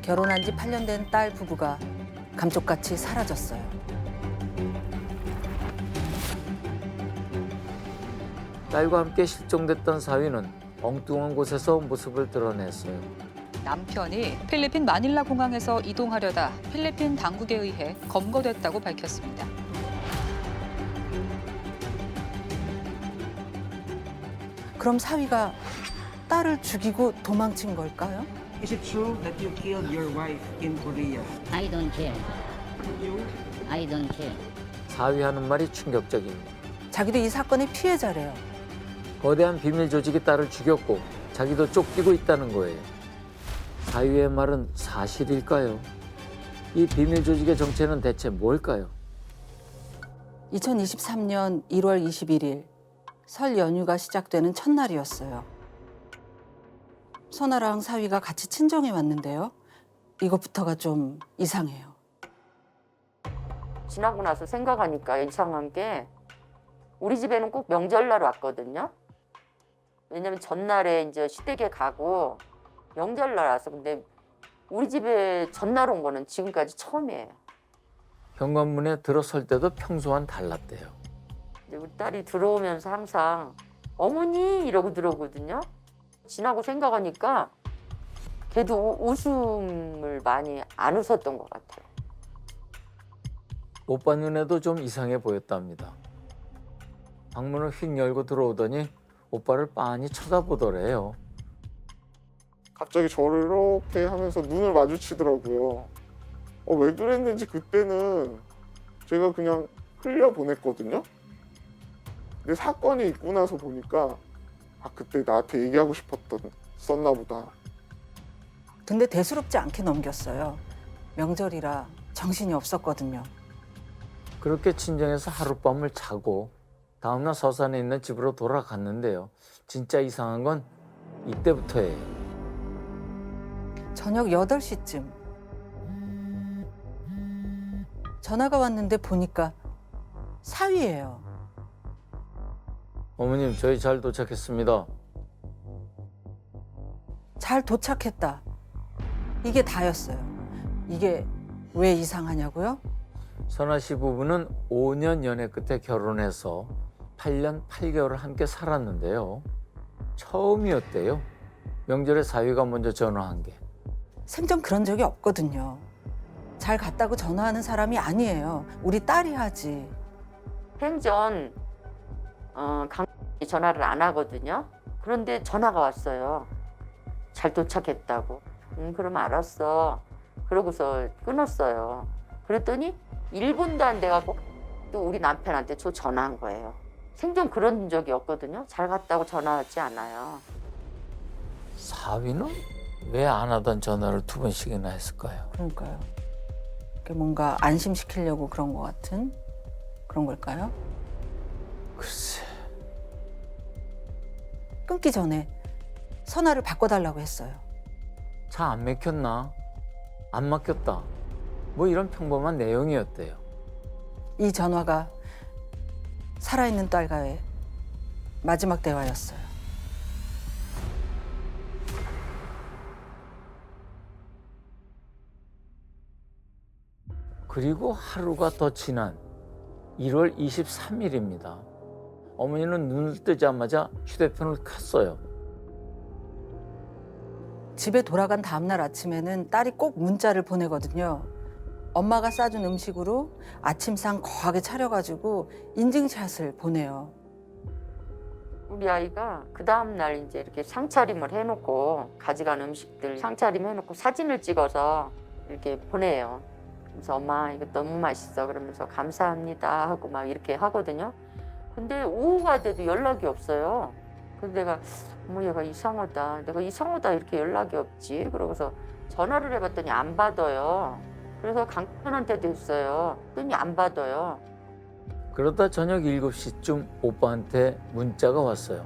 결혼한 지 8년 된 딸 부부가 감쪽같이 사라졌어요. 딸과 함께 실종됐던 사위는 엉뚱한 곳에서 모습을 드러냈어요. 남편이 필리핀 마닐라 공항에서 이동하려다 필리핀 당국에 의해 검거됐다고 밝혔습니다. 그럼 사위가 딸을 죽이고 도망친 걸까요? Is it true that you killed your wife in Korea? I don't care. You? I don't care. 사위 하는 말이 충격적입니다. 자기도 이 사건의 피해자래요. 거대한 비밀 조직이 딸을 죽였고 자기도 쫓기고 있다는 거예요. 사위의 말은 사실일까요? 이 비밀 조직의 정체는 대체 뭘까요? 2023년 1월 21일 설 연휴가 시작되는 첫날이었어요. 선아랑 사위가 같이 친정에 왔는데요. 이것부터가 좀 이상해요. 지나고 나서 생각하니까 이상한 게 우리 집에는 꼭 명절날 왔거든요. 왜냐면 전날에 이제 시댁에 가고 명절날 와서 근데 우리 집에 전날 온 거는 지금까지 처음이에요. 현관문에 들어설 때도 평소와는 달랐대요. 근데 우리 딸이 들어오면서 항상 어머니 이러고 들어오거든요. 지나고 생각하니까 걔도 웃음을 많이 안 웃었던 것 같아요. 오빠 눈에도 좀 이상해 보였답니다. 방문을 휙 열고 들어오더니 오빠를 빤히 쳐다보더래요. 갑자기 저를 이렇게 하면서 눈을 마주치더라고요. 왜 그랬는지 그때는 제가 그냥 흘려보냈거든요. 근데 사건이 있고 나서 보니까 그때 나한테 얘기하고 싶었나 보다. 근데 대수롭지 않게 넘겼어요. 명절이라 정신이 없었거든요. 그렇게 친정에서 하룻밤을 자고 다음날 서산에 있는 집으로 돌아갔는데요. 진짜 이상한 건 이때부터예요. 저녁 8시쯤 전화가 왔는데 보니까 사위예요. 어머님, 저희 잘 도착했습니다. 잘 도착했다. 이게 다였어요. 이게 왜 이상하냐고요? 선아 씨 부부는 5년 연애 끝에 결혼해서 8년 8개월을 함께 살았는데요. 처음이었대요. 명절에 사위가 먼저 전화한 게. 생전 그런 적이 없거든요. 잘 갔다고 전화하는 사람이 아니에요. 우리 딸이 하지. 생전 강이 전화를 안 하거든요. 그런데 전화가 왔어요. 잘 도착했다고. 그럼 알았어. 그러고서 끊었어요. 그랬더니 1분도 안 돼가고 또 우리 남편한테 저 전화한 거예요. 생전 그런 적이 없거든요. 잘 갔다고 전화하지 않아요. 사위는 왜 안 하던 전화를 2번씩이나 했을까요? 그러니까요. 그게 뭔가 안심시키려고 그런 것 같은 그런 걸까요? 글쎄. 끊기 전에 선화를 바꿔달라고 했어요. 차 안 막혔나? 안 막혔다. 뭐 이런 평범한 내용이었대요. 이 전화가 살아있는 딸과의 마지막 대화였어요. 그리고 하루가 더 지난 1월 23일입니다. 어머니는 눈을 뜨자마자 휴대폰을 켰어요. 집에 돌아간 다음날 아침에는 딸이 꼭 문자를 보내거든요. 엄마가 싸준 음식으로 아침상 거하게 차려가지고 인증샷을 보내요. 우리 아이가 그 다음날 이제 이렇게 상차림을 해놓고 가져간 음식들 상차림 해놓고 사진을 찍어서 이렇게 보내요. 그래서 엄마 이거 너무 맛있어 그러면서 감사합니다 하고 막 이렇게 하거든요. 근데 오후가 돼도 연락이 없어요. 그래서 내가 어머 얘가 이상하다. 내가 이상하다 이렇게 연락이 없지. 그러고서 전화를 해봤더니 안 받아요. 그래서 강편한테도 했어요. 그랬더니 안 받아요. 그러다 저녁 7시쯤 오빠한테 문자가 왔어요.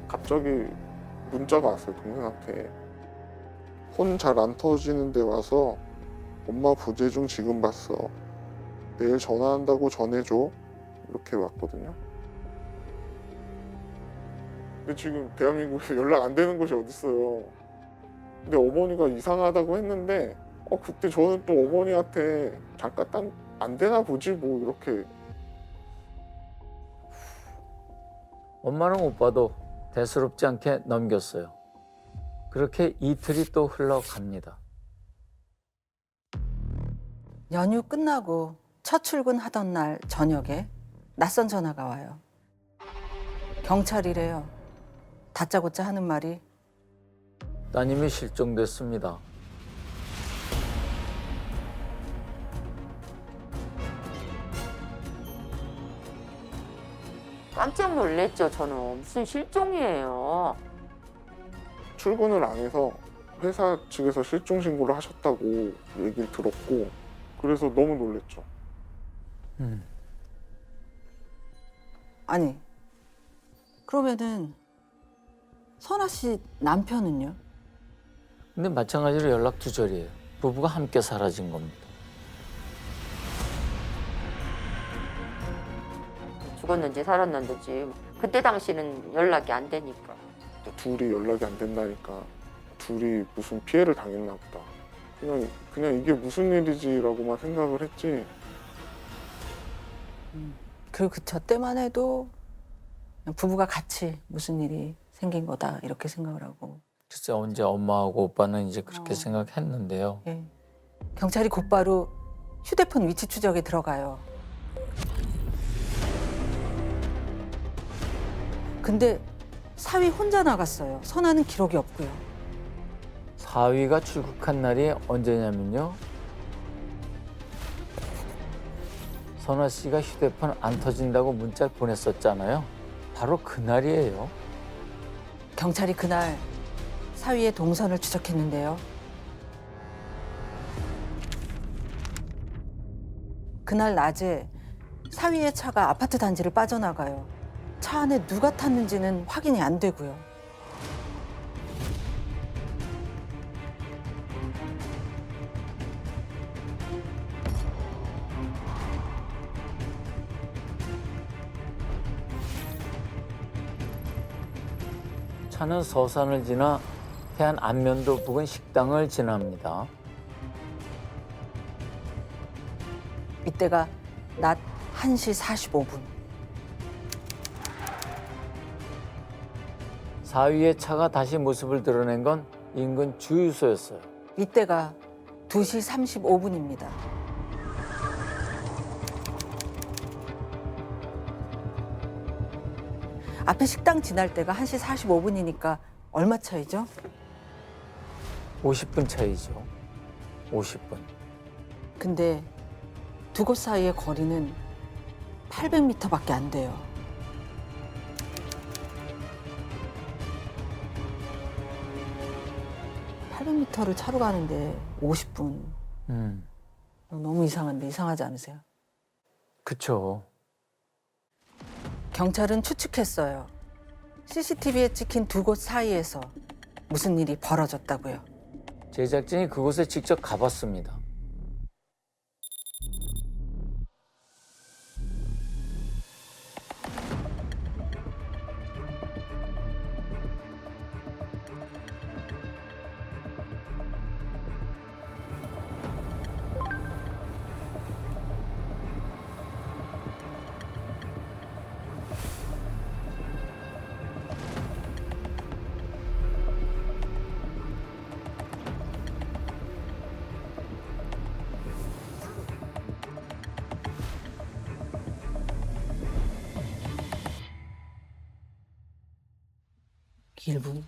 갑자기 문자가 왔어요, 동생한테. 혼 잘 안 터지는데 와서 엄마 부재 중 지금 봤어. 내일 전화한다고 전해줘. 이렇게 왔거든요. 근데 지금 대한민국에서 연락 안 되는 곳이 어딨어요. 근데 어머니가 이상하다고 했는데 그때 저는 또 어머니한테 잠깐 안 되나 보지 뭐 이렇게. 엄마는 오빠도 대수롭지 않게 넘겼어요. 그렇게 이틀이 또 흘러갑니다. 연휴 끝나고 첫 출근하던 날 저녁에 낯선 전화가 와요. 경찰이래요. 다짜고짜 하는 말이 따님이 실종됐습니다. 깜짝 놀랐죠. 저는 무슨 실종이에요. 출근을 안 해서 회사 측에서 실종 신고를 하셨다고 얘기를 들었고 그래서 너무 놀랐죠. 아니 그러면은 선아 씨 남편은요? 근데 마찬가지로 연락 두절이에요. 부부가 함께 사라진 겁니다. 죽었는지 살았는지 그때 당시는 연락이 안 되니까. 둘이 연락이 안 된다니까 둘이 무슨 피해를 당했나 보다. 그냥 이게 무슨 일이지라고만 생각을 했지. 그리고 저 때만 해도 그냥 부부가 같이 무슨 일이 생긴 거다 이렇게 생각을 하고. 글쎄 언제 엄마하고 오빠는 이제 그렇게 어. 생각했는데요. 예. 경찰이 곧바로 휴대폰 위치 추적에 들어가요. 근데 사위 혼자 나갔어요. 선아는 기록이 없고요. 사위가 출국한 날이 언제냐면요. 선아 씨가 휴대폰 안 터진다고 문자 보냈었잖아요. 바로 그날이에요. 경찰이 그날 사위의 동선을 추적했는데요. 그날 낮에 사위의 차가 아파트 단지를 빠져나가요. 차 안에 누가 탔는지는 확인이 안 되고요. 차는 서산을 지나 해안 안면도 부근 식당을 지납니다. 이때가 낮 1시 45분. 사위의 차가 다시 모습을 드러낸 건 인근 주유소였어요. 이때가 2시 35분입니다. 앞에 식당 지날 때가 1시 45분이니까 얼마 차이죠? 50분 차이죠. 50분. 근데 두 곳 사이의 거리는 800m밖에 안 돼요. (800m를) 차로 가는데 50분. 너무 이상한데 이상하지 않으세요? 그쵸. 경찰은 추측했어요. CCTV에 찍힌 두 곳 사이에서 무슨 일이 벌어졌다고요. 제작진이 그곳에 직접 가봤습니다. 길분.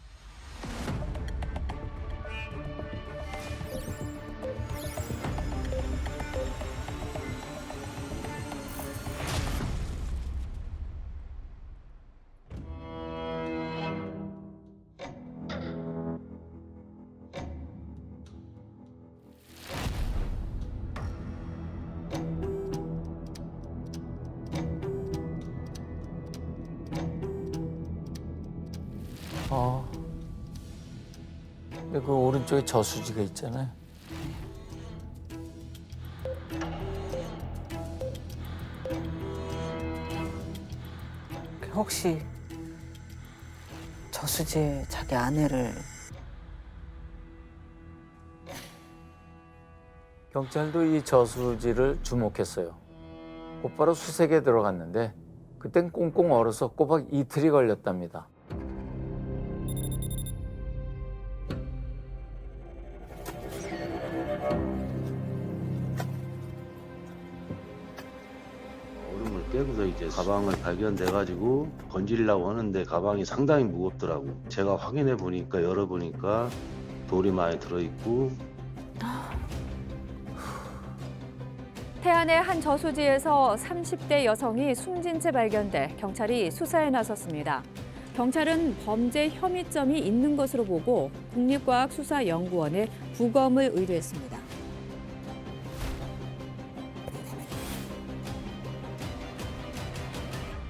근데 그 오른쪽에 저수지가 있잖아요. 혹시 저수지에 자기 아내를. 경찰도 이 저수지를 주목했어요. 곧바로 수색에 들어갔는데 그땐 꽁꽁 얼어서 꼬박 이틀이 걸렸답니다. 얼음을 깨고서 이제 가방을 발견돼가지고 건지려고 하는데 가방이 상당히 무겁더라고. 제가 확인해 보니까 열어보니까 돌이 많이 들어있고 태안의 한 저수지에서 30대 여성이 숨진 채 발견돼 경찰이 수사에 나섰습니다. 경찰은 범죄 혐의점이 있는 것으로 보고 국립과학수사연구원에 부검을 의뢰했습니다.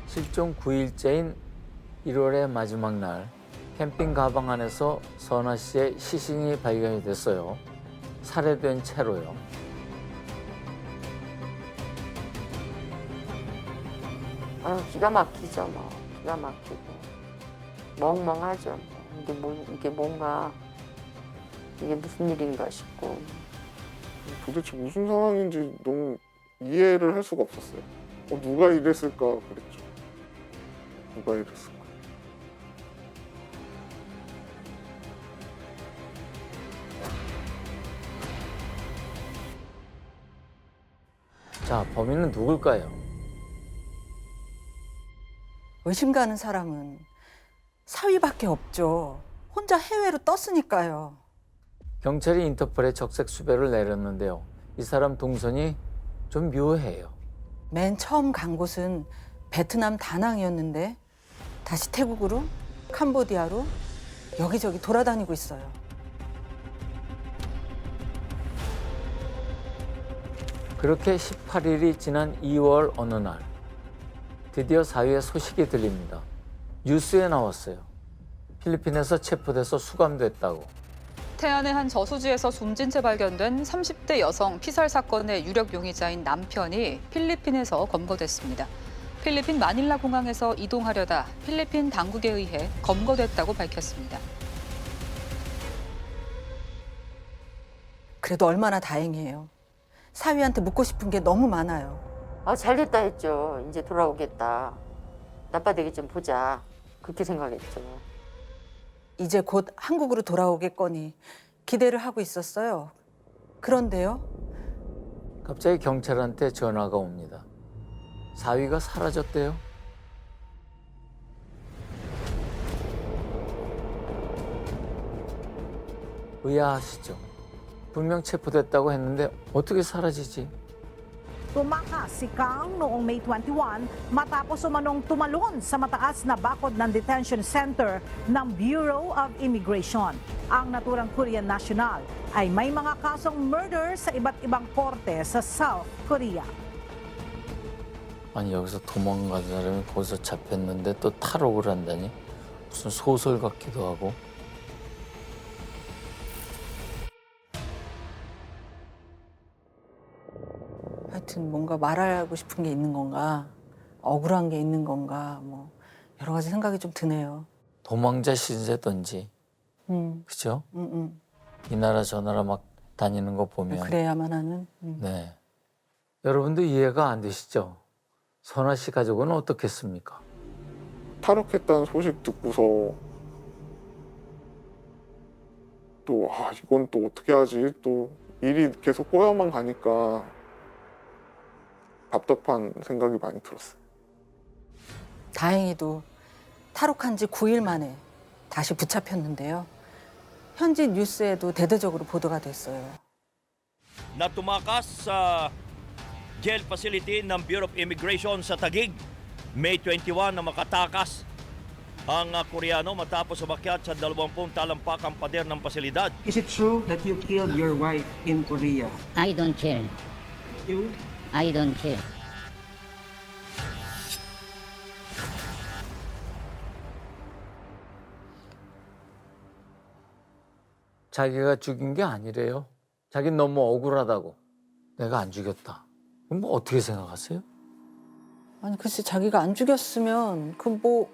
실종 9일째인 1월의 마지막 날 캠핑 가방 안에서 선아 씨의 시신이 발견이 됐어요. 살해된 채로요. 기가 막히죠, 뭐. 기가 막히고. 멍멍하죠. 이게 뭔가, 이게 무슨 일인가 싶고. 도대체 무슨 상황인지 너무 이해를 할 수가 없었어요. 누가 이랬을까 그랬죠. 누가 이랬을까. 자, 범인은 누굴까요? 의심 가는 사람은 사위밖에 없죠. 혼자 해외로 떴으니까요. 경찰이 인터폴에 적색 수배를 내렸는데요. 이 사람 동선이 좀 묘해요. 맨 처음 간 곳은 베트남 다낭이었는데 다시 태국으로, 캄보디아로 여기저기 돌아다니고 있어요. 그렇게 18일이 지난 2월 어느 날 드디어 사위의 소식이 들립니다. 뉴스에 나왔어요. 필리핀에서 체포돼서 수감됐다고. 태안의 한 저수지에서 숨진 채 발견된 30대 여성 피살 사건의 유력 용의자인 남편이 필리핀에서 검거됐습니다. 필리핀 마닐라 공항에서 이동하려다 필리핀 당국에 의해 검거됐다고 밝혔습니다. 그래도 얼마나 다행이에요. 사위한테 묻고 싶은 게 너무 많아요. 잘됐다 했죠. 이제 돌아오겠다. 나빠되기 좀 보자. 그렇게 생각했죠. 이제 곧 한국으로 돌아오겠거니 기대를 하고 있었어요. 그런데요. 갑자기 경찰한테 전화가 옵니다. 사위가 사라졌대요. 의아하시죠? 분명 체포됐다고 했는데 어떻게 사라지지? Tumakas si Kang noong May 21 matapos umanong tumalon sa mataas na bakod ng detention center ng Bureau of Immigration. Ang naturang Korean national ay may mga kasong murder sa iba't ibang korte sa South Korea. 아니 여기서 도망간 사람이 거기서 잡혔는데 또 탈옥을 한다니? 무슨 소설 같기도 하고. 하여튼 뭔가 말하고 싶은 게 있는 건가, 억울한 게 있는 건가, 뭐 여러 가지 생각이 좀 드네요. 도망자 신세던지, 그죠? 이 나라 저 나라 막 다니는 거 보면. 그래야만 하는. 네. 여러분도 이해가 안 되시죠? 선아 씨 가족은 어떻겠습니까? 탈옥했다는 소식 듣고서 또 이건 또 어떻게 하지? 또 일이 계속 꼬여만 가니까 답답한 생각이 많이 들었어요. 다행히도 탈옥한 지 9일 만에 다시 붙잡혔는데요. 현지 뉴스에도 대대적으로 보도가 됐어요. Na tumakas sa jail facility ng Bureau of Immigration sa Taguig. May 21 na makatakas ang Koreano matapos umakyat sa 20 talampakang pader ng pasilidad. Is it true that you killed your wife in Korea? I don't care. You? I don't care. 자기가 죽인 게 아니래요. 자기는 너무 억울하다고. 내가 안 죽였다. 그럼 뭐 어떻게 생각하세요? 아니 글쎄 자기가 안 죽였으면 그 뭐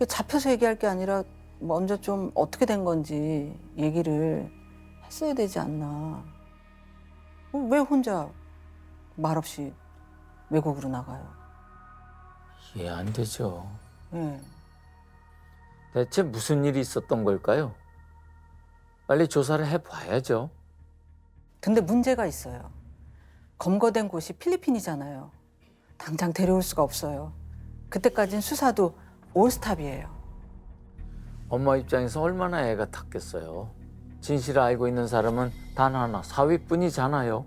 잡혀서 얘기할 게 아니라 먼저 좀 어떻게 된 건지 얘기를 했어야 되지 않나. 왜 혼자 말없이 외국으로 나가요? 이해 안 되죠. 예. 대체 무슨 일이 있었던 걸까요? 빨리 조사를 해봐야죠. 근데 문제가 있어요. 검거된 곳이 필리핀이잖아요. 당장 데려올 수가 없어요. 그때까진 수사도 올스탑이에요. 엄마 입장에서 얼마나 애가 탔겠어요. 진실을 알고 있는 사람은 단 하나, 사위뿐이잖아요.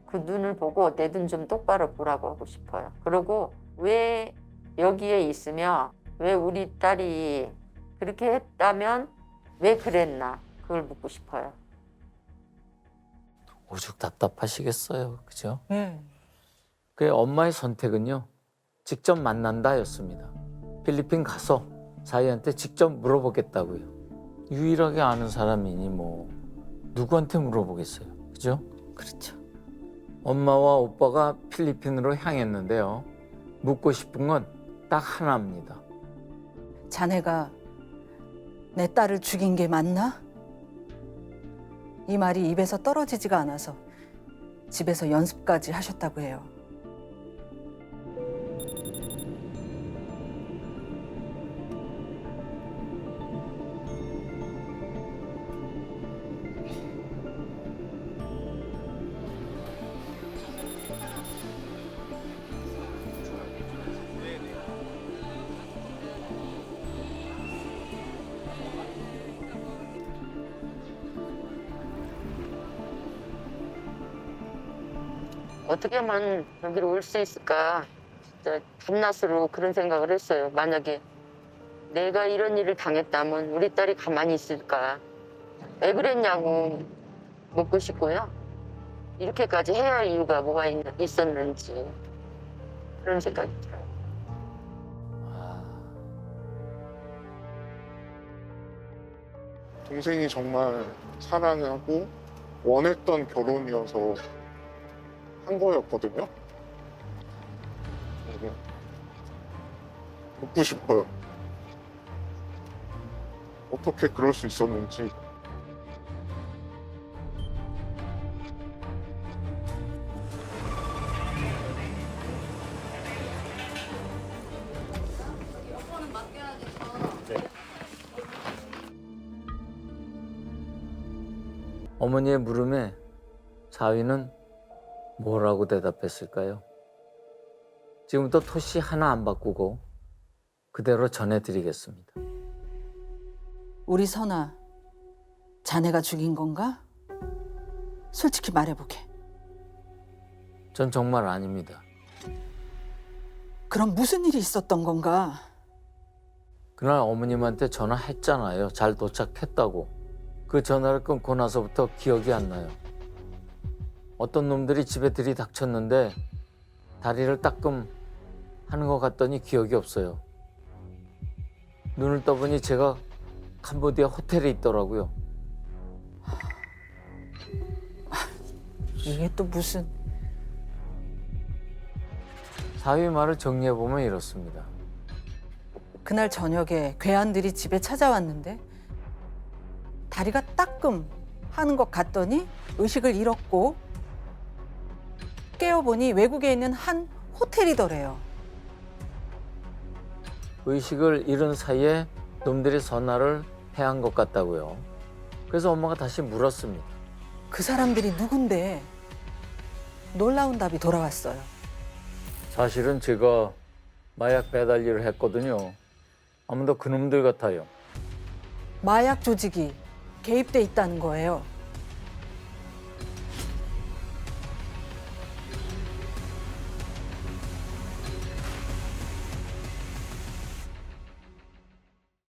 그 눈을 보고 내 눈 좀 똑바로 보라고 하고 싶어요. 그리고 왜 여기에 있으며 왜 우리 딸이 그렇게 했다면 왜 그랬나 그걸 묻고 싶어요. 오죽 답답하시겠어요. 그죠? 예. 그의 엄마의 선택은요. 직접 만난다였습니다. 필리핀 가서 사위한테 직접 물어보겠다고요. 유일하게 아는 사람이니 뭐 누구한테 물어보겠어요. 그죠? 그렇죠. 엄마와 오빠가 필리핀으로 향했는데요. 묻고 싶은 건 딱 하나입니다. 자네가 내 딸을 죽인 게 맞나? 이 말이 입에서 떨어지지가 않아서 집에서 연습까지 하셨다고 해요. 어떻게 하면 여기로 올 수 있을까? 진짜 밤낮으로 그런 생각을 했어요. 만약에 내가 이런 일을 당했다면 우리 딸이 가만히 있을까? 왜 그랬냐고 묻고 싶고요. 이렇게까지 해야 할 이유가 뭐가 있었는지 그런 생각이 들어요. 동생이 정말 사랑하고 원했던 결혼이어서 한 거였거든요. 묻고 싶어요. 어떻게 그럴 수 있었는지. 어머니의 물음에 사위는 뭐라고 대답했을까요? 지금부터 토시 하나 안 바꾸고 그대로 전해드리겠습니다. 우리 선아, 자네가 죽인 건가? 솔직히 말해보게. 전 정말 아닙니다. 그럼 무슨 일이 있었던 건가? 그날 어머님한테 전화했잖아요. 잘 도착했다고. 그 전화를 끊고 나서부터 기억이 안 나요. 어떤 놈들이 집에 들이닥쳤는데 다리를 따끔 하는 것 같더니 기억이 없어요. 눈을 떠보니 제가 캄보디아 호텔에 있더라고요. 이게 또 무슨... 사위 말을 정리해보면 이렇습니다. 그날 저녁에 괴한들이 집에 찾아왔는데 다리가 따끔 하는 것 같더니 의식을 잃었고 깨어보니 외국에 있는 한 호텔이더래요. 의식을 잃은 사이에 놈들이 선화를 해한 것 같다고요. 그래서 엄마가 다시 물었습니다. 그 사람들이 누군데? 놀라운 답이 돌아왔어요. 사실은 제가 마약 배달 일을 했거든요. 아무도 그놈들 같아요. 마약 조직이 개입돼 있다는 거예요.